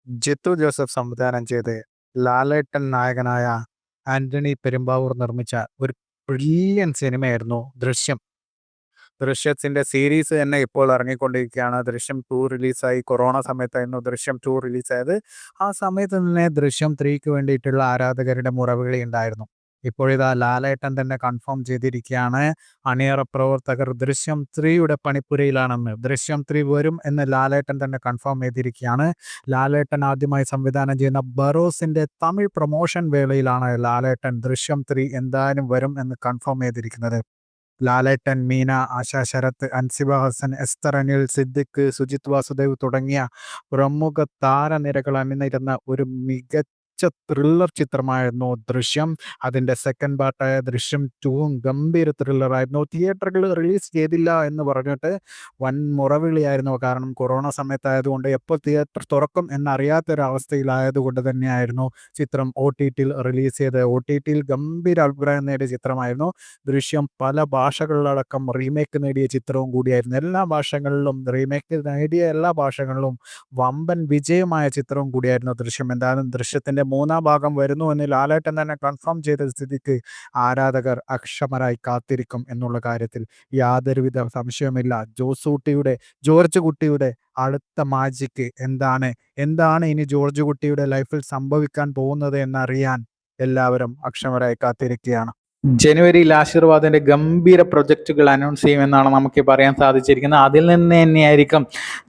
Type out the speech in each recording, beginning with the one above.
Jithu Joseph സംവിധാനം ചെയ്ത് ലാലേട്ടൻ നായകനായ ആന്റണി പെരുമ്പാവൂർ നിർമ്മിച്ച ഒരു ബ്രില്യൻ സിനിമയായിരുന്നു ദൃശ്യം. ദൃശ്യത്തിന്റെ സീരീസ് തന്നെ ഇപ്പോൾ ഇറങ്ങിക്കൊണ്ടിരിക്കുകയാണ്. ദൃശ്യം 2 റിലീസായി. കൊറോണ സമയത്തായിരുന്നു ദൃശ്യം 2 റിലീസായത്. ആ സമയത്ത് തന്നെ ദൃശ്യം 3ക്ക് വേണ്ടിയിട്ടുള്ള ആരാധകരുടെ മുറവിളി ഉണ്ടായിരുന്നു. ഇപ്പോഴിതാ ലാലേട്ടൻ തന്നെ കൺഫേം ചെയ്തിരിക്കുകയാണ്. അണിയറ പ്രവർത്തകർ ദൃശ്യം 3യുടെ പണിപ്പുരയിലാണെന്ന്. ദൃശ്യം 3 വരും എന്ന് ലാലേട്ടൻ തന്നെ കൺഫേം ചെയ്തിരിക്കുകയാണ്. ലാലേട്ടൻ ആദ്യമായി സംവിധാനം ചെയ്യുന്ന ബറോസിന്റെ തമിഴ് പ്രൊമോഷൻ വേളയിലാണ് ലാലേട്ടൻ ദൃശ്യം 3 എന്തായാലും വരും എന്ന് കൺഫേം ചെയ്തിരിക്കുന്നത്. ലാലേട്ടൻ, മീന, ആശാ ശരത്ത്, അൻസിബ ഹസൻ, എസ്തർ അനിൽ, സിദ്ദിഖ്, സുജിത് വാസുദേവ് തുടങ്ങിയ പ്രമുഖ താരനിരകൾ അണിനിരന്ന ഒരു മികച്ച ത്രില്ലർ ചിത്രമായിരുന്നു ദൃശ്യം. അതിൻ്റെ സെക്കൻഡ് പാർട്ടായ ദൃശ്യം 2വും ഗംഭീര ത്രില്ലറായിരുന്നു. തിയേറ്ററുകൾ റിലീസ് ചെയ്തില്ല എന്ന് പറഞ്ഞിട്ട് വൻ മുറവിളിയായിരുന്നു. കാരണം കൊറോണ സമയത്തായതുകൊണ്ട് എപ്പോൾ തിയേറ്റർ തുറക്കും എന്നറിയാത്തൊരവസ്ഥയിലായതുകൊണ്ട് തന്നെയായിരുന്നു ചിത്രം OTTയിൽ റിലീസ് ചെയ്തത്. OTTയിൽ ഗംഭീര അഭിപ്രായം നേടിയ ചിത്രമായിരുന്നു ദൃശ്യം. പല ഭാഷകളിലടക്കം റീമേക്ക് നേടിയ ചിത്രവും കൂടിയായിരുന്നു. എല്ലാ ഭാഷകളിലും റീമേക്ക് നേടിയ എല്ലാ ഭാഷകളിലും വമ്പൻ വിജയമായ ചിത്രവും കൂടിയായിരുന്നു ദൃശ്യം. എന്തായാലും ദൃശ്യത്തിൻ്റെ 3ാം ഭാഗം വരുന്നു എന്ന് ലാലേട്ടൻ തന്നെ കൺഫേം ചെയ്ത സ്ഥിതിക്ക് ആരാധകർ അക്ഷമരായി കാത്തിരിക്കും എന്നുള്ള കാര്യത്തിൽ യാതൊരുവിധ സംശയവുമില്ല. ജോർജ് കുട്ടിയുടെ അടുത്ത മാജിക്ക് എന്താണ് ഇനി ജോർജ് കുട്ടിയുടെ ലൈഫിൽ സംഭവിക്കാൻ പോകുന്നത് എന്നറിയാൻ എല്ലാവരും അക്ഷമരായി കാത്തിരിക്കുകയാണ്. ജനുവരിയിൽ ആശീർവാദിന്റെ ഗംഭീര പ്രൊജക്റ്റുകൾ അനൗൺസ് ചെയ്യുമെന്നാണ് നമുക്ക് പറയാൻ സാധിച്ചിരിക്കുന്നത്. അതിൽ നിന്ന് തന്നെയായിരിക്കും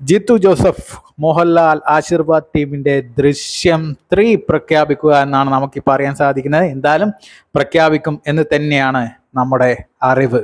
ജിത്തു ജോസഫ്, മോഹൻലാൽ, ആശീർവാദ് ടീമിന്റെ ദൃശ്യം 3 പ്രഖ്യാപിക്കുക എന്നാണ് നമുക്ക് പറയാൻ സാധിക്കുന്നത്. എന്തായാലും പ്രഖ്യാപിക്കും എന്ന് തന്നെയാണ് നമ്മുടെ അറിവ്.